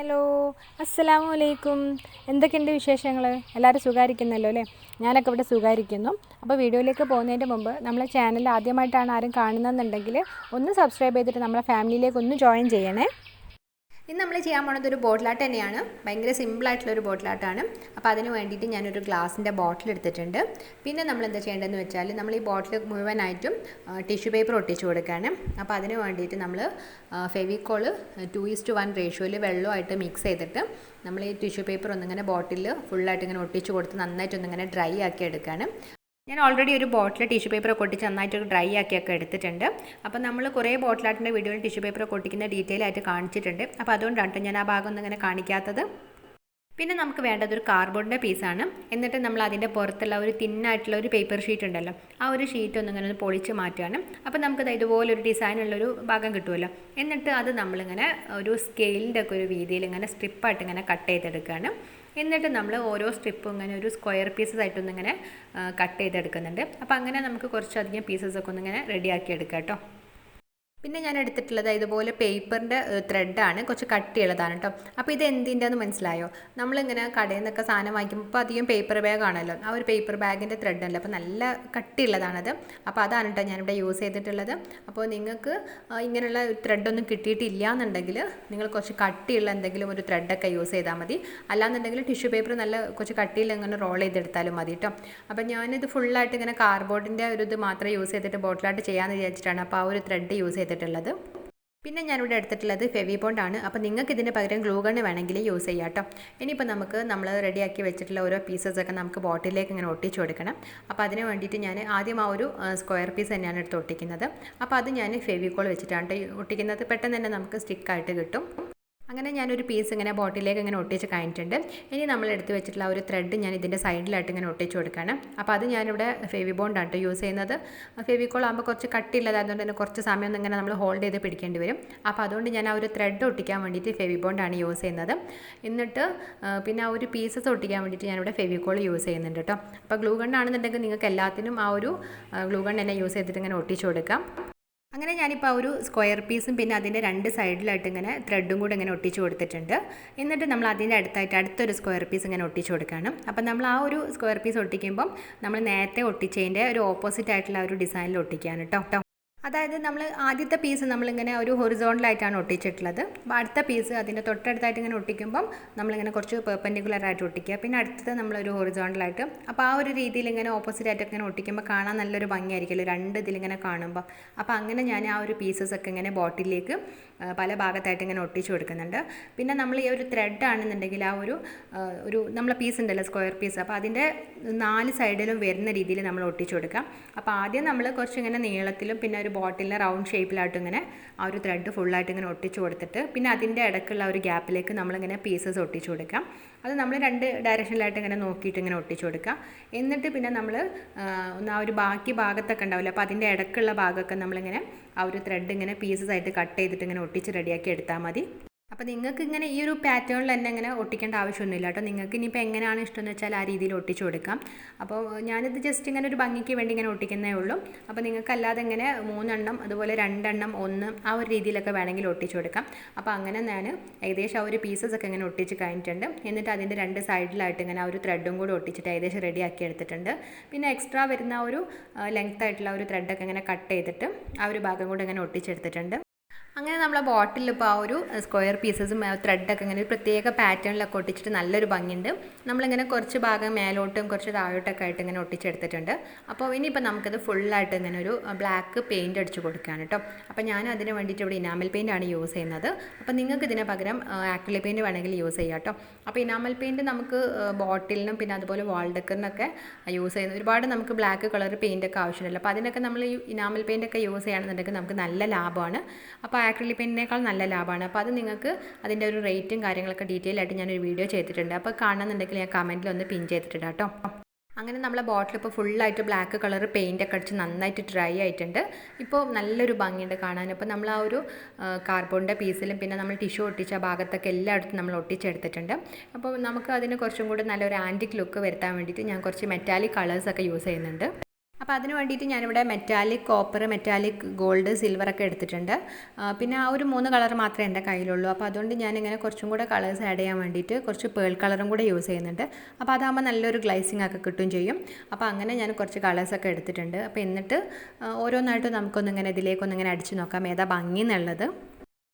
Hello, അസ്സലാമു അലൈക്കും. എന്തൊക്കെയുണ്ട് വിശേഷങ്ങൾ? എല്ലാവരും സുഖമായിരിക്കുന്നല്ലോ അല്ലേ? ഞാനൊക്കെ ഇവിടെ സുഖമായിരിക്കുന്നു. അപ്പോൾ വീഡിയോയിലേക്ക് പോകുന്നതിൻ്റെ മുമ്പ് നമ്മളെ ചാനൽ ആദ്യമായിട്ടാണ് ആരും കാണുന്നതെന്നുണ്ടെങ്കിൽ ഒന്ന് സബ്സ്ക്രൈബ് ചെയ്തിട്ട് നമ്മളെ ഫാമിലിയിലേക്ക് ഒന്ന് ജോയിൻ ചെയ്യണേ. ഇന്ന് നമ്മൾ ചെയ്യാൻ പോകുന്നത് ഒരു ബോട്ടിലാട്ട് തന്നെയാണ്. ഭയങ്കര സിമ്പിളായിട്ടുള്ളൊരു ബോട്ടിലാട്ടാണ്. അപ്പോൾ അതിന് വേണ്ടിയിട്ട് ഞാനൊരു ഗ്ലാസിൻ്റെ ബോട്ടിൽ എടുത്തിട്ടുണ്ട്. പിന്നെ നമ്മൾ എന്താ ചെയ്യേണ്ടതെന്ന് വെച്ചാൽ നമ്മൾ ഈ ബോട്ടിൽ മുഴുവനായിട്ടും ടിഷ്യൂ പേപ്പർ ഒട്ടിച്ച് കൊടുക്കുകയാണ്. അപ്പോൾ അതിന് വേണ്ടിയിട്ട് നമ്മൾ ഫെവിക്കോള് 2:1 റേഷ്യോയിൽ വെള്ളമായിട്ട് മിക്സ് ചെയ്തിട്ട് നമ്മൾ ഈ ടിഷ്യൂ പേപ്പർ ഒന്നിങ്ങനെ ബോട്ടിൽ ഫുള്ളായിട്ട് ഇങ്ങനെ ഒട്ടിച്ച് കൊടുത്ത് നന്നായിട്ടൊന്നിങ്ങനെ ഡ്രൈ ആക്കി എടുക്കുകയാണ്. ഞാൻ ഓൾറെഡി ഒരു ബോട്ടിൽ ടിഷ്യൂ പേപ്പറൊക്കെ ഒട്ടിച്ച് നന്നായിട്ട് ഡ്രൈ ആക്കിയൊക്കെ എടുത്തിട്ടുണ്ട്. അപ്പോൾ നമ്മൾ കുറേ ബോട്ടിലാട്ടിൻ്റെ വീഡിയോയിൽ ടിഷ്യൂ പേപ്പറൊക്കെ ഒട്ടിക്കുന്ന ഡീറ്റെയിൽ ആയിട്ട് കാണിച്ചിട്ടുണ്ട്. അപ്പോൾ അതുകൊണ്ടാണ് ഞാൻ ആ ഭാഗം ഒന്നും ഇങ്ങനെ കാണിക്കാത്തത്. പിന്നെ നമുക്ക് വേണ്ടത് ഒരു കാർഡ്ബോർഡിൻ്റെ പീസാണ്. എന്നിട്ട് നമ്മൾ അതിൻ്റെ പുറത്തുള്ള ഒരു തിന്നായിട്ടുള്ള ഒരു പേപ്പർ ഷീറ്റ് ഉണ്ടല്ലോ, ആ ഒരു ഷീറ്റ് ഒന്നിങ്ങനെ ഒന്ന് പൊളിച്ച് മാറ്റുകയാണ്. അപ്പോൾ നമുക്കത് ഇതുപോലൊരു ഡിസൈനുള്ളൊരു ഭാഗം കിട്ടുമല്ലോ. എന്നിട്ട് അത് നമ്മളിങ്ങനെ ഒരു സ്കെയിലിൻ്റെ ഒക്കെ ഒരു രീതിയിൽ ഇങ്ങനെ സ്ട്രിപ്പായിട്ട് ഇങ്ങനെ കട്ട് ചെയ്തെടുക്കുകയാണ്. എന്നിട്ട് നമ്മൾ ഓരോ സ്ട്രിപ്പും ഇങ്ങനെ ഒരു സ്ക്വയർ പീസസ് ആയിട്ടൊന്നിങ്ങനെ കട്ട് ചെയ്തെടുക്കുന്നുണ്ട്. അപ്പോൾ അങ്ങനെ നമുക്ക് കുറച്ചധികം പീസസൊക്കെ ഒന്നിങ്ങനെ റെഡിയാക്കി എടുക്കാം കേട്ടോ. പിന്നെ ഞാൻ എടുത്തിട്ടുള്ളത് ഇതുപോലെ പേപ്പറിൻ്റെ ത്രെഡാണ്, കുറച്ച് കട്ടിയുള്ളതാണ് കേട്ടോ. അപ്പോൾ ഇത് എന്തിൻ്റെന്ന് മനസ്സിലായോ? നമ്മളിങ്ങനെ കടയിൽ നിന്നൊക്കെ സാധനം വാങ്ങിക്കുമ്പോൾ ഇപ്പോൾ അധികം പേപ്പർ ബാഗ് ആണല്ലോ, ആ ഒരു പേപ്പർ ബാഗിൻ്റെ ത്രെഡല്ലോ, അപ്പോൾ നല്ല കട്ടിയുള്ളതാണത്. അപ്പോൾ അതാണ് കേട്ടോ ഞാനിവിടെ യൂസ് ചെയ്തിട്ടുള്ളത്. അപ്പോൾ നിങ്ങൾക്ക് ഇങ്ങനെയുള്ള ത്രെഡൊന്നും കിട്ടിയിട്ടില്ല എന്നുണ്ടെങ്കിൽ നിങ്ങൾ കുറച്ച് കട്ടിയുള്ള എന്തെങ്കിലും ഒരു ത്രെഡൊക്കെ യൂസ് ചെയ്താൽ മതി. അല്ലാന്നുണ്ടെങ്കിൽ ടിഷ്യൂ പേപ്പർ നല്ല കുറച്ച് കട്ടിയിൽ ഇങ്ങനെ റോൾ ചെയ്തെടുത്താലും മതി കേട്ടോ. അപ്പോൾ ഞാനിത് ഫുള്ളായിട്ട് ഇങ്ങനെ കാർഡ്ബോർഡിൻ്റെ ഒരു ഇത് മാത്രമേ യൂസ് ചെയ്തിട്ട് ബോട്ടിലായിട്ട് ചെയ്യാമെന്ന് വിചാരിച്ചിട്ടാണ് അപ്പോൾ ആ ഒരു ത്രെഡ് യൂസ് ചെയ്തിട്ടുള്ളത്. പിന്നെ ഞാനിവിടെ എടുത്തിട്ടുള്ളത് ഫെവിബോണ്ടാണ്. അപ്പോൾ നിങ്ങൾക്ക് ഇതിന് പകരം ഗ്ലൂ ഗണ്ണ് വേണമെങ്കിൽ യൂസ് ചെയ്യാം കേട്ടോ. ഇനിയിപ്പോൾ നമ്മൾ റെഡിയാക്കി വെച്ചിട്ടുള്ള ഓരോ പീസസൊക്കെ നമുക്ക് ബോട്ടിലേക്ക് ഇങ്ങനെ ഒട്ടിച്ച് കൊടുക്കണം. അപ്പോൾ അതിന് വേണ്ടിയിട്ട് ഞാൻ ആദ്യം ആ ഒരു സ്ക്വയർ പീസ് തന്നെയാണ് എടുത്ത് ഒട്ടിക്കുന്നത്. അപ്പോൾ അത് ഞാൻ ഫെവിക്കോൾ വെച്ചിട്ടാണ് ഒട്ടിക്കുന്നത്. പെട്ടെന്ന് തന്നെ നമുക്ക് സ്റ്റിക്കായിട്ട് കിട്ടും. അങ്ങനെ ഞാനൊരു പീസ് ഇങ്ങനെ ബോട്ടിലേക്ക് ഇങ്ങനെ ഒട്ടിച്ച് കഴിഞ്ഞിട്ടുണ്ട്. ഇനി നമ്മൾ എടുത്ത് വെച്ചിട്ടുള്ള ഒരു ത്രെഡ് ഞാൻ ഇതിൻ്റെ സൈഡിലായിട്ട് ഇങ്ങനെ ഒട്ടിച്ച് കൊടുക്കുകയാണ്. അപ്പോൾ അത് ഞാനിവിടെ ഫെവിബോണ്ടാണ് യൂസ് ചെയ്യുന്നത്. ഫെവിക്കോൾ ആകുമ്പോൾ കുറച്ച് കട്ടിയുള്ളതായതുകൊണ്ട് തന്നെ കുറച്ച് സമയം ഇങ്ങനെ നമ്മൾ ഹോൾഡ് ചെയ്ത് പിടിക്കേണ്ടി വരും. അപ്പോൾ അതുകൊണ്ട് ഞാൻ ആ ഒരു ത്രെഡ് ഒട്ടിക്കാൻ വേണ്ടിയിട്ട് ഫെവിബോണ്ടാണ് യൂസ് ചെയ്യുന്നത്. എന്നിട്ട് പിന്നെ ആ ഒരു പീസസ് ഒട്ടിക്കാൻ വേണ്ടിയിട്ട് ഞാനിവിടെ ഫെവിക്കോൾ യൂസ് ചെയ്യുന്നുണ്ട് കേട്ടോ. അപ്പോൾ ഗ്ലൂ ഗണ്ണാണെന്നുണ്ടെങ്കിൽ നിങ്ങൾക്ക് എല്ലാത്തിനും ആ ഒരു ഗ്ലൂ ഗണ്ണ് തന്നെ യൂസ് ചെയ്തിട്ട് ഇങ്ങനെ ഒട്ടിച്ച് കൊടുക്കാം. അങ്ങനെ ഞാനിപ്പോൾ ആ ഒരു സ്ക്വയർ പീസും പിന്നെ അതിൻ്റെ രണ്ട് സൈഡിലായിട്ട് ഇങ്ങനെ ത്രെഡും കൂടെ ഇങ്ങനെ ഒട്ടിച്ച് കൊടുത്തിട്ടുണ്ട്. എന്നിട്ട് നമ്മൾ അതിൻ്റെ അടുത്തൊരു സ്ക്വയർ പീസ് ഇങ്ങനെ ഒട്ടിച്ച് കൊടുക്കുകയാണ്. അപ്പം നമ്മൾ ആ ഒരു സ്ക്വയർ പീസ് ഒട്ടിക്കുമ്പം നമ്മൾ നേരത്തെ ഒട്ടിച്ചതിൻ്റെ ഒരു ഓപ്പോസിറ്റ് ആയിട്ടുള്ള ഒരു ഡിസൈനിൽ ഒട്ടിക്കുകയാണ് കേട്ടോ. അതായത് നമ്മൾ ആദ്യത്തെ പീസ് നമ്മളിങ്ങനെ ഒരു ഹൊറിസോണ്ടലായിട്ടാണ് ഒട്ടിച്ചിട്ടുള്ളത്. അപ്പോൾ അടുത്ത പീസ് അതിൻ്റെ തൊട്ടടുത്തായിട്ട് ഇങ്ങനെ ഒട്ടിക്കുമ്പം നമ്മളിങ്ങനെ കുറച്ച് പെർപെൻഡിക്കുലറായിട്ട് ഒട്ടിക്കുക. പിന്നെ അടുത്തത് നമ്മളൊരു ഹൊറിസോണ്ടലായിട്ട്. അപ്പോൾ ആ ഒരു രീതിയിൽ ഇങ്ങനെ ഓപ്പോസിറ്റായിട്ട് ഇങ്ങനെ ഒട്ടിക്കുമ്പോൾ കാണാൻ നല്ലൊരു ഭംഗിയായിരിക്കുമല്ലോ രണ്ട് ഇതിലിങ്ങനെ കാണുമ്പോൾ. അപ്പോൾ അങ്ങനെ ഞാൻ ആ ഒരു പീസസൊക്കെ ഇങ്ങനെ ബോട്ടിലേക്ക് പല ഭാഗത്തായിട്ട് ഇങ്ങനെ ഒട്ടിച്ച് കൊടുക്കുന്നുണ്ട്. പിന്നെ നമ്മൾ ഈ ഒരു ത്രെഡ് ആണെന്നുണ്ടെങ്കിൽ ആ ഒരു നമ്മളെ പീസ് ഉണ്ടല്ലോ സ്ക്വയർ പീസ്, അപ്പോൾ അതിൻ്റെ 4 സൈഡിലും വരുന്ന രീതിയിൽ നമ്മൾ ഒട്ടിച്ച് കൊടുക്കാം. അപ്പോൾ ആദ്യം നമ്മൾ കുറച്ച് ഇങ്ങനെ നീളത്തിലും പിന്നെ ഒരു ബോട്ടിലിൻ്റെ റൗണ്ട് ഷേപ്പിലായിട്ട് ഇങ്ങനെ ആ ഒരു ത്രെഡ് ഫുള്ളായിട്ട് ഇങ്ങനെ ഒട്ടിച്ച് കൊടുത്തിട്ട് പിന്നെ അതിൻ്റെ ഇടയ്ക്കുള്ള ഒരു ഗ്യാപ്പിലേക്ക് നമ്മളിങ്ങനെ പീസസ് ഒട്ടിച്ച് കൊടുക്കാം. അത് നമ്മൾ 2 ഡയറക്ഷനിലായിട്ട് ഇങ്ങനെ നോക്കിയിട്ട് ഇങ്ങനെ ഒട്ടിച്ച് കൊടുക്കാം. എന്നിട്ട് പിന്നെ നമ്മൾ ആ ഒരു ബാക്കി ഭാഗത്തൊക്കെ ഉണ്ടാവില്ല, അപ്പോൾ അതിൻ്റെ ഇടയ്ക്കുള്ള ഭാഗമൊക്കെ നമ്മളിങ്ങനെ ആ ഒരു ത്രെഡ് ഇങ്ങനെ പീസസ് ആയിട്ട് കട്ട് ചെയ്തിട്ട് ഇങ്ങനെ ഒട്ടിച്ച് റെഡിയാക്കി എടുത്താൽ മതി. അപ്പോൾ നിങ്ങൾക്ക് ഇങ്ങനെ ഈ ഒരു പാറ്റേണിൽ തന്നെ ഇങ്ങനെ ഒട്ടിക്കേണ്ട ആവശ്യമൊന്നുമില്ല കേട്ടോ. നിങ്ങൾക്ക് ഇനിയിപ്പോൾ എങ്ങനെയാണ് ഇഷ്ടമെന്ന് വെച്ചാൽ ആ രീതിയിൽ ഒട്ടിച്ച് കൊടുക്കാം. അപ്പോൾ ഞാനിത് ജസ്റ്റ് ഇങ്ങനെ ഒരു ഭംഗിക്ക് വേണ്ടി ഇങ്ങനെ ഒട്ടിക്കുന്നേ ഉള്ളൂ. അപ്പോൾ നിങ്ങൾക്ക് അല്ലാതെ ഇങ്ങനെ 3 എണ്ണം അതുപോലെ 2 എണ്ണം 1 ആ ഒരു രീതിയിലൊക്കെ വേണമെങ്കിൽ ഒട്ടിച്ച് കൊടുക്കാം. അപ്പോൾ അങ്ങനെ ഞാൻ ഏകദേശം ആ ഒരു പീസസൊക്കെ ഇങ്ങനെ ഒട്ടിച്ച് കഴിഞ്ഞിട്ടുണ്ട്. എന്നിട്ട് അതിൻ്റെ 2 സൈഡിലായിട്ട് ഇങ്ങനെ ആ ഒരു ത്രെഡും കൂടി ഒട്ടിച്ചിട്ട് ഏകദേശം റെഡിയാക്കി എടുത്തിട്ടുണ്ട്. പിന്നെ എക്സ്ട്രാ വരുന്ന ഒരു ലെങ്ത് ആയിട്ടുള്ള ഒരു ത്രെഡൊക്കെ ഇങ്ങനെ കട്ട് ചെയ്തിട്ട് ആ ഒരു ഭാഗം കൂടെ ഇങ്ങനെ ഒട്ടിച്ചെടുത്തിട്ടുണ്ട്. അങ്ങനെ നമ്മളെ ബോട്ടിലിൽ ഇപ്പോൾ ആ ഒരു സ്ക്വയർ പീസസും ത്രെഡൊക്കെ ഇങ്ങനെ ഒരു പ്രത്യേക പാറ്റേണിലൊക്കെ ഒട്ടിച്ചിട്ട് നല്ലൊരു ഭംഗിയുണ്ട്. നമ്മളിങ്ങനെ കുറച്ച് ഭാഗം മേലോട്ടും കുറച്ച് താഴോട്ടൊക്കെ ആയിട്ട് ഇങ്ങനെ ഒട്ടിച്ചെടുത്തിട്ടുണ്ട്. അപ്പോൾ ഇനിയിപ്പോൾ നമുക്കത് ഫുള്ളായിട്ട് ഇങ്ങനെ ഒരു ബ്ലാക്ക് പെയിൻറ്റ് അടിച്ച് കൊടുക്കുകയാണ് കേട്ടോ. അപ്പോൾ ഞാൻ അതിന് വേണ്ടിയിട്ട് ഇവിടെ ഇനാമൽ പെയിൻ്റാണ് യൂസ് ചെയ്യുന്നത്. അപ്പോൾ നിങ്ങൾക്ക് ഇതിന് പകരം ആക്രിലിക് പെയിൻറ്റ് വേണമെങ്കിൽ യൂസ് ചെയ്യാം കേട്ടോ. അപ്പോൾ ഇനാമൽ പെയിൻറ്റ് നമുക്ക് ബോട്ടിലിനും പിന്നെ അതുപോലെ വാൾ ഡെക്കറിനൊക്കെ യൂസ് ചെയ്യുന്നത്. ഒരുപാട് നമുക്ക് ബ്ലാക്ക് കളർ പെയിൻറ്റൊക്കെ ആവശ്യമില്ല. അപ്പോൾ അതിനൊക്കെ നമ്മൾ ഈ ഇനാമൽ പെയിൻറ്റൊക്കെ യൂസ് ചെയ്യുകയാണെന്നുണ്ടെങ്കിൽ നമുക്ക് നല്ല ലാഭമാണ്. അപ്പോൾ ആക്രിലിക് പെയിൻറ്റിനേക്കാൾ നല്ല ലാഭമാണ്. അപ്പോൾ അത് നിങ്ങൾക്ക് അതിൻ്റെ ഒരു റേറ്റും കാര്യങ്ങളൊക്കെ ഡീറ്റെയിൽ ആയിട്ട് ഞാനൊരു വീഡിയോ ചെയ്തിട്ടുണ്ട്. അപ്പോൾ കാണുന്നുണ്ടെങ്കിൽ ഞാൻ കമൻറ്റിൽ ഒന്ന് പിൻ ചെയ്തിട്ടുണ്ട് കേട്ടോ. അങ്ങനെ നമ്മളെ ബോട്ടിൽ ഇപ്പോൾ ഫുള്ളായിട്ട് ബ്ലാക്ക് കളർ പെയിൻറ്റൊക്കെ അടിച്ച് നന്നായിട്ട് ഡ്രൈ ആയിട്ടുണ്ട്. ഇപ്പോൾ നല്ലൊരു ഭംഗിയുണ്ട് കാണാൻ. അപ്പോൾ നമ്മൾ ആ ഒരു കാർഡ്ബോർഡിൻ്റെ പീസിലും പിന്നെ നമ്മൾ ടിഷ്യൂ ഒട്ടിച്ച ഭാഗത്തൊക്കെ എല്ലായിടത്തും നമ്മൾ ഒട്ടിച്ചെടുത്തിട്ടുണ്ട്. അപ്പോൾ നമുക്ക് അതിന് കുറച്ചും കൂടി നല്ലൊരു ആൻറ്റിക് ലുക്ക് വരുത്താൻ വേണ്ടിയിട്ട് ഞാൻ കുറച്ച് മെറ്റാലിക് കളേഴ്സൊക്കെ യൂസ് ചെയ്യുന്നുണ്ട്. അപ്പോൾ അതിന് വേണ്ടിയിട്ട് ഞാനിവിടെ മെറ്റാലിക് കോപ്പർ, മെറ്റാലിക് ഗോൾഡ്, സിൽവറൊക്കെ എടുത്തിട്ടുണ്ട്. പിന്നെ ആ ഒരു 3 കളർ മാത്രമേ എൻ്റെ കയ്യിലുള്ളൂ. അപ്പോൾ അതുകൊണ്ട് ഞാനിങ്ങനെ കുറച്ചും കൂടെ കളേഴ്സ് ആഡ് ചെയ്യാൻ വേണ്ടിയിട്ട് കുറച്ച് പേൾ കളറും കൂടെ യൂസ് ചെയ്യുന്നുണ്ട്. അപ്പോൾ അതാകുമ്പോൾ നല്ലൊരു ഗ്ലൈസിങ് ഒക്കെ കിട്ടുകയും ചെയ്യും. അപ്പോൾ അങ്ങനെ ഞാൻ കുറച്ച് കളേഴ്സൊക്കെ എടുത്തിട്ടുണ്ട്. അപ്പോൾ എന്നിട്ട് ഓരോന്നായിട്ട് നമുക്കൊന്നിങ്ങനെ ഇതിലേക്കൊന്നിങ്ങനെ അടിച്ച് നോക്കാം ഏതാ ഭംഗി എന്നുള്ളത്.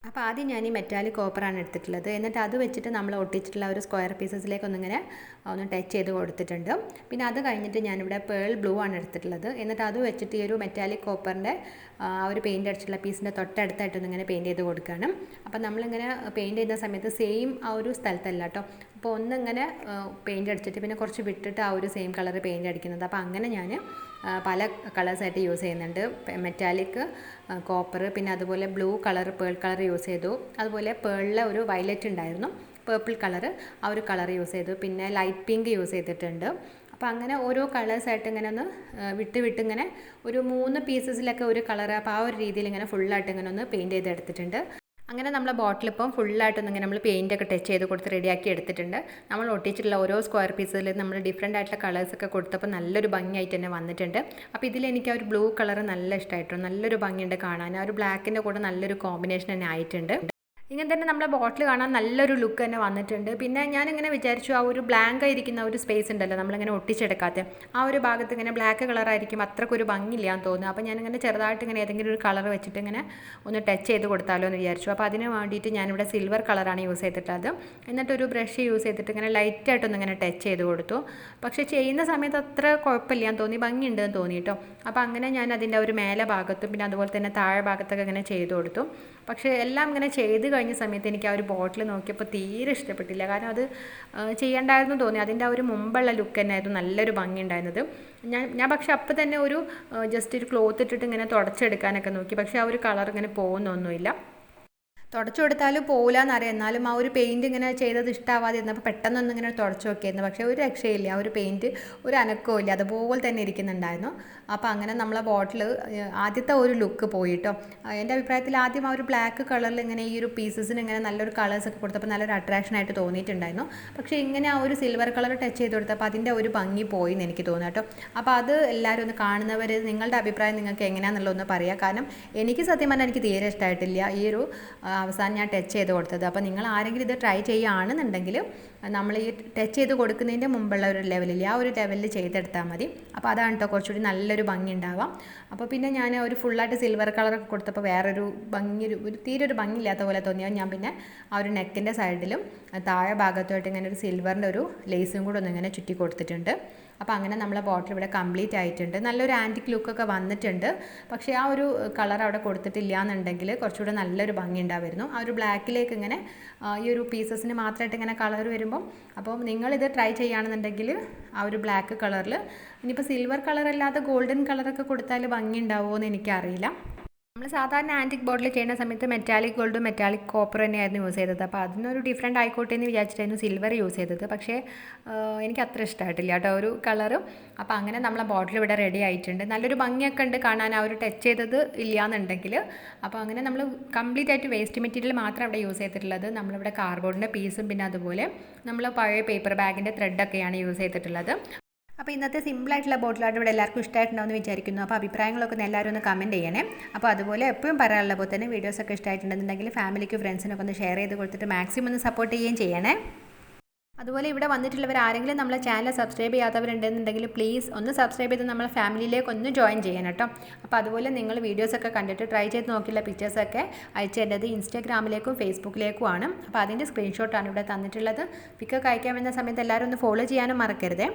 അപ്പോൾ ആദ്യം ഞാൻ ഈ മെറ്റാലിക് കോപ്പറാണ് എടുത്തിട്ടുള്ളത്. എന്നിട്ട് അത് വെച്ചിട്ട് നമ്മൾ ഒട്ടിച്ചിട്ടുള്ള ഒരു സ്ക്വയർ പീസസിലേക്ക് ഒന്നിങ്ങനെ ഒന്ന് ടച്ച് ചെയ്ത് കൊടുത്തിട്ടുണ്ട്. പിന്നെ അത് കഴിഞ്ഞിട്ട് ഞാനിവിടെ പേൾ ബ്ലൂ ആണ് എടുത്തിട്ടുള്ളത്. എന്നിട്ട് അത് വെച്ചിട്ട് ഈ ഒരു മെറ്റാലിക് കോപ്പറിൻ്റെ ആ ഒരു പെയിൻ്റ് അടിച്ചിട്ടുള്ള പീസിൻ്റെ തൊട്ടടുത്തായിട്ടൊന്നിങ്ങനെ പെയിൻറ്റ് ചെയ്ത് കൊടുക്കുകയാണ്. അപ്പോൾ നമ്മളിങ്ങനെ പെയിൻറ്റ് ചെയ്യുന്ന സമയത്ത് സെയിം ആ ഒരു സ്ഥലത്തല്ല കേട്ടോ. അപ്പോൾ ഒന്നിങ്ങനെ പെയിൻറ്റ് അടിച്ചിട്ട് പിന്നെ കുറച്ച് വിട്ടിട്ട് ആ ഒരു സെയിം കളർ പെയിൻറ്റ് അടിക്കുന്നത്. അപ്പോൾ അങ്ങനെ ഞാൻ പല കളേഴ്സായിട്ട് യൂസ് ചെയ്യുന്നുണ്ട്. മെറ്റാലിക് കോപ്പർ, പിന്നെ അതുപോലെ blue colour, pearl colour use ചെയ്തു. അതുപോലെ പേളിലെ ഒരു വയലറ്റ് ഉണ്ടായിരുന്നു, പേർപ്പിൾ കളർ, ആ ഒരു കളർ യൂസ് ചെയ്തു. പിന്നെ ലൈറ്റ് പിങ്ക് യൂസ് ചെയ്തിട്ടുണ്ട്. അപ്പോൾ അങ്ങനെ ഓരോ കളേഴ്സായിട്ട് ഇങ്ങനെ ഒന്ന് വിട്ട് ഇങ്ങനെ ഒരു 3 പീസസിലൊക്കെ ഒരു കളർ, അപ്പോൾ ആ ഒരു രീതിയിൽ ഇങ്ങനെ ഫുള്ളായിട്ട് ഇങ്ങനെ ഒന്ന് പെയിൻറ്റ് ചെയ്തെടുത്തിട്ടുണ്ട്. അങ്ങനെ നമ്മളെ ബോട്ടിലിപ്പം ഫുള്ളായിട്ടൊന്നിങ്ങനെ നമ്മൾ പെയിൻറ്റൊക്കെ ടച്ച് ചെയ്ത് കൊടുത്ത് റെഡിയാക്കി എടുത്തിട്ടുണ്ട്. നമ്മൾ ഒട്ടിച്ചിട്ടുള്ള ഓരോ സ്ക്വയർ പീസിൽ നമ്മൾ ഡിഫറെൻ്റ് ആയിട്ടുള്ള കളേഴ്സൊക്കെ കൊടുത്തപ്പോൾ നല്ലൊരു ഭംഗിയായിട്ട് തന്നെ വന്നിട്ടുണ്ട്. അപ്പോൾ ഇതിലെനിക്ക് ആ ഒരു ബ്ലൂ കളർ നല്ല ഇഷ്ടമായിട്ടുണ്ട്. നല്ലൊരു ഭംഗിയുണ്ട് കാണാൻ. ആ ഒരു ബ്ലാക്കിൻ്റെ കൂടെ നല്ലൊരു കോമ്പിനേഷൻ തന്നെ ആയിട്ടുണ്ട്. ഇങ്ങനെ തന്നെ നമ്മളെ ബോട്ടിൽ കാണാൻ നല്ലൊരു ലുക്ക് തന്നെ വന്നിട്ടുണ്ട്. പിന്നെ ഞാനിങ്ങനെ വിചാരിച്ചു ആ ഒരു ബ്ലാങ്ക് ആയിരിക്കുന്ന ഒരു സ്പേസ് ഉണ്ടല്ലോ നമ്മളിങ്ങനെ ഒട്ടിച്ചെടുക്കാത്ത ആ ഒരു ഭാഗത്ത് ഇങ്ങനെ ബ്ലാക്ക് കളറായിരിക്കും അത്രക്കൊരു ഭംഗിയില്ലാന്ന് തോന്നുന്നു. അപ്പോൾ ഞാനിങ്ങനെ ചെറുതായിട്ട് ഇങ്ങനെ ഏതെങ്കിലും ഒരു കളർ വെച്ചിട്ട് ഇങ്ങനെ ഒന്ന് ടച്ച് ചെയ്ത് കൊടുത്താലോ എന്ന് വിചാരിച്ചു. അപ്പോൾ അതിന് വേണ്ടിയിട്ട് ഞാനിവിടെ സിൽവർ കളറാണ് യൂസ് ചെയ്തിട്ടുള്ളത്. എന്നിട്ടൊരു ബ്രഷ് യൂസ് ചെയ്തിട്ട് ഇങ്ങനെ ലൈറ്റായിട്ടൊന്ന് ഇങ്ങനെ ടച്ച് ചെയ്ത് കൊടുത്തു. പക്ഷേ ചെയ്യുന്ന സമയത്ത് അത്ര കുഴപ്പമില്ലാന്ന് തോന്നി, ഭംഗിയുണ്ടെന്ന് തോന്നി കേട്ടോ. അപ്പോൾ അങ്ങനെ ഞാൻ അതിൻ്റെ ഒരു മേലെ ഭാഗത്തും പിന്നെ അതുപോലെ തന്നെ താഴെ ഭാഗത്തൊക്കെ ഇങ്ങനെ ചെയ്ത് കൊടുത്തു. പക്ഷേ എല്ലാം ഇങ്ങനെ ചെയ്ത് കഴിഞ്ഞ സമയത്ത് എനിക്ക് ആ ഒരു ബോട്ടിൽ നോക്കിയപ്പോൾ തീരെ ഇഷ്ടപ്പെട്ടില്ല. കാരണം അത് ചെയ്യണ്ടായിരുന്നു തോന്നി. അതിൻ്റെ ആ ഒരു മുമ്പുള്ള ലുക്ക് തന്നെയായിരുന്നു നല്ലൊരു ഭംഗി ഉണ്ടായിരുന്നത്. ഞാൻ പക്ഷെ അപ്പോൾ തന്നെ ഒരു ജസ്റ്റ് ഒരു ക്ലോത്ത് ഇട്ടിട്ട് ഇങ്ങനെ തുടച്ചെടുക്കാനൊക്കെ നോക്കി. പക്ഷേ ആ ഒരു കളർ ഇങ്ങനെ പോകുന്നൊന്നുമില്ല. തുടച്ചു കൊടുത്താലും പോകില്ല എന്നറിയാം. എന്നാലും ആ ഒരു പെയിൻറ്റ് ഇങ്ങനെ ചെയ്തത് ഇഷ്ടമാവാതെ ഇരുന്നപ്പോൾ പെട്ടെന്നൊന്നും ഇങ്ങനെ തുടച്ചു നോക്കിയായിരുന്നു. പക്ഷേ ഒരു രക്ഷയില്ല, ആ ഒരു പെയിൻറ്റ് ഒരു അനക്കവും ഇല്ല, അതുപോലെ തന്നെ ഇരിക്കുന്നുണ്ടായിരുന്നു. അപ്പോൾ അങ്ങനെ നമ്മളെ ബോട്ടിൽ ആദ്യത്തെ ഒരു ലുക്ക് പോയിട്ടോ. എൻ്റെ അഭിപ്രായത്തിൽ ആദ്യം ആ ഒരു ബ്ലാക്ക് കളറിൽ ഇങ്ങനെ ഈ ഒരു പീസസിന് ഇങ്ങനെ നല്ലൊരു കളേഴ്സൊക്കെ കൊടുത്തപ്പോൾ നല്ലൊരു അട്രാക്ഷനായിട്ട് തോന്നിയിട്ടുണ്ടായിരുന്നു. പക്ഷേ ഇങ്ങനെ ആ ഒരു സിൽവർ കളർ ടച്ച് ചെയ്ത് കൊടുത്തപ്പോൾ അതിൻ്റെ ഒരു ഭംഗി പോയി എന്ന് എനിക്ക് തോന്നുന്നു കേട്ടോ. അപ്പോൾ അത് എല്ലാവരും ഒന്ന് കാണുന്നവർ നിങ്ങളുടെ അഭിപ്രായം നിങ്ങൾക്ക് എങ്ങനെയാണെന്നുള്ളതൊന്ന് പറയുക. കാരണം എനിക്ക് സത്യം പറഞ്ഞാൽ എനിക്ക് തീരെ ഇഷ്ടമായിട്ടില്ല ഈ ഒരു അവസാനം ഞാൻ ടച്ച് ചെയ്ത് കൊടുത്തത്. അപ്പോൾ നിങ്ങൾ ആരെങ്കിലും ഇത് ട്രൈ ചെയ്യുകയാണെന്നുണ്ടെങ്കിൽ നമ്മൾ ഈ ടച്ച് ചെയ്ത് കൊടുക്കുന്നതിൻ്റെ മുമ്പുള്ള ഒരു ലെവലിൽ ആ ഒരു ലെവലിൽ ചെയ്തെടുത്താൽ മതി. അപ്പോൾ അതാണ് കേട്ടോ കുറച്ചുകൂടി നല്ലൊരു ഭംഗി ഉണ്ടാവാം. അപ്പോൾ പിന്നെ ഞാൻ ഒരു ഫുള്ളായിട്ട് സിൽവർ കളറൊക്കെ കൊടുത്തപ്പോൾ വേറൊരു ഭംഗി ഒരു തീരെ ഒരു ഭംഗിയില്ലാത്ത പോലെ തോന്നിയാൽ ഞാൻ പിന്നെ ആ ഒരു നെക്കിൻ്റെ സൈഡിലും താഴെ ഭാഗത്തുമായിട്ട് ഇങ്ങനെ ഒരു സിൽവറിൻ്റെ ഒരു ലേസും കൂടെ ഒന്നിങ്ങനെ ചുറ്റി കൊടുത്തിട്ടുണ്ട്. അപ്പോൾ അങ്ങനെ നമ്മളെ ബോട്ടിൽ ഇവിടെ കംപ്ലീറ്റ് ആയിട്ടുണ്ട്. നല്ലൊരു ആൻറ്റിക് ലുക്കൊക്കെ വന്നിട്ടുണ്ട്. പക്ഷേ ആ ഒരു കളർ അവിടെ കൊടുത്തിട്ടില്ല എന്നുണ്ടെങ്കിൽ കുറച്ചുകൂടെ നല്ലൊരു ഭംഗി ഉണ്ടാവുമായിരുന്നു. ആ ഒരു ബ്ലാക്കിലേക്ക് ഇങ്ങനെ ഈ ഒരു പീസസിന് മാത്രമായിട്ട് ഇങ്ങനെ കളർ വരുമ്പോൾ, അപ്പോൾ നിങ്ങളിത് ട്രൈ ചെയ്യുകയാണെന്നുണ്ടെങ്കിൽ ആ ഒരു ബ്ലാക്ക് കളറിൽ ഇനിയിപ്പോൾ സിൽവർ കളറല്ലാതെ ഗോൾഡൻ കളറൊക്കെ കൊടുത്താൽ ഭംഗി ഉണ്ടാവുമോ എന്ന് എനിക്കറിയില്ല. നമ്മൾ സാധാരണ ആൻറ്റിക് ബോട്ടിൽ ചെയ്യുന്ന സമയത്ത് മെറ്റാലിക് ഗോൾഡും മെറ്റാലിക് കോപ്പർ തന്നെയായിരുന്നു യൂസ് ചെയ്തത്. അപ്പോൾ അതിനൊരു ഡിഫറെൻ്റ് ആയിക്കോട്ടെ എന്ന് വിചാരിച്ചിട്ടായിരുന്നു സിൽവർ യൂസ് ചെയ്തത്. പക്ഷേ എനിക്ക് അത്ര ഇഷ്ടമായിട്ടില്ല കേട്ടോ ഒരു കളറും. അപ്പോൾ അങ്ങനെ നമ്മളെ ബോട്ടിൽ ഇവിടെ റെഡി ആയിട്ടുണ്ട്. നല്ലൊരു ഭംഗിയൊക്കെ ഉണ്ട് കാണാൻ ആ ഒരു ടച്ച് ചെയ്തത് ഇല്ലയെന്നുണ്ടെങ്കിൽ. അപ്പോൾ അങ്ങനെ നമ്മൾ കംപ്ലീറ്റ് ആയിട്ട് വേസ്റ്റ് മെറ്റീരിയൽ മാത്രം അവിടെ യൂസ് ചെയ്തിട്ടുള്ളത്. നമ്മളിവിടെ കാർഡ്ബോർഡിൻ്റെ പീസും പിന്നെ അതുപോലെ നമ്മൾ പഴയ പേപ്പർ ബാഗിൻ്റെ ത്രെഡൊക്കെയാണ് യൂസ് ചെയ്തിട്ടുള്ളത്. അപ്പോൾ ഇന്നത്തെ സിമ്പിളായിട്ടുള്ള ബോട്ടിലാണ് ഇവിടെ എല്ലാവർക്കും ഇഷ്ടമായിട്ടുണ്ടാവുമെന്ന് വിചാരിക്കുന്നു. അപ്പോൾ അഭിപ്രായങ്ങളൊക്കെ ഒന്ന് എല്ലാവരും ഒന്ന് കമൻറ്റ് ചെയ്യണേ. അപ്പോൾ അതുപോലെ എപ്പോഴും പറയാനുള്ള പോലെ തന്നെ വീഡിയോസൊക്കെ ഇഷ്ടമായിട്ടുണ്ടെന്നുണ്ടെങ്കിൽ ഫാമിലിക്കും ഫ്രണ്ട്സിനൊക്കെ ഒന്ന് ഷെയർ ചെയ്ത് കൊടുത്തിട്ട് മാക്സിമം ഒന്ന് സപ്പോർട്ട് ചെയ്യുകയും ചെയ്യണേ. അതുപോലെ ഇവിടെ വന്നിട്ടുള്ളവർ ആരെങ്കിലും നമ്മളെ ചാനൽ സബ്സ്ക്രൈബ് ചെയ്യാത്തവരുണ്ടെന്നുണ്ടെങ്കിൽ പ്ലീസ് ഒന്ന് സബ്സ്ക്രൈബ് ചെയ്ത് നമ്മളെ ഫാമിലിയിലേക്ക് ഒന്ന് ജോയിൻ ചെയ്യണം കേട്ടോ. അപ്പോൾ അതുപോലെ നിങ്ങൾ വീഡിയോസൊക്കെ കണ്ടിട്ട് ട്രൈ ചെയ്ത് നോക്കിയുള്ള പിക്ചേഴ്സൊക്കെ അയച്ചേണ്ടത് ഇൻസ്റ്റാഗ്രാമിലേക്കും ഫേസ്ബുക്കിലേക്കുമാണ്. അപ്പോൾ അതിൻ്റെ സ്ക്രീൻഷോട്ടാണ് ഇവിടെ തന്നിട്ടുള്ളത്. പിക്കൊക്കെ അയക്കാൻ വരുന്ന സമയത്ത് എല്ലാവരും ഒന്ന് ഫോളോ ചെയ്യാനും മറക്കരുതേ.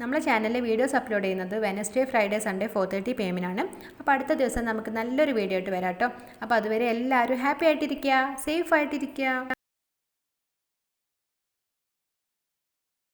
നമ്മളെ ചാനലിൽ വീഡിയോസ് അപ്ലോഡ് ചെയ്യുന്നത് വെനസ്ഡേ, ഫ്രൈഡേ, സൺഡേ 4:30 PM-നാണ്. അപ്പോൾ അടുത്ത ദിവസം നമുക്ക് നല്ലൊരു വീഡിയോ ആയിട്ട് വരാം കേട്ടോ. അപ്പോൾ അതുവരെ എല്ലാവരും ഹാപ്പി ആയിട്ടിരിക്കുക, സേഫ് ആയിട്ടിരിക്കുക.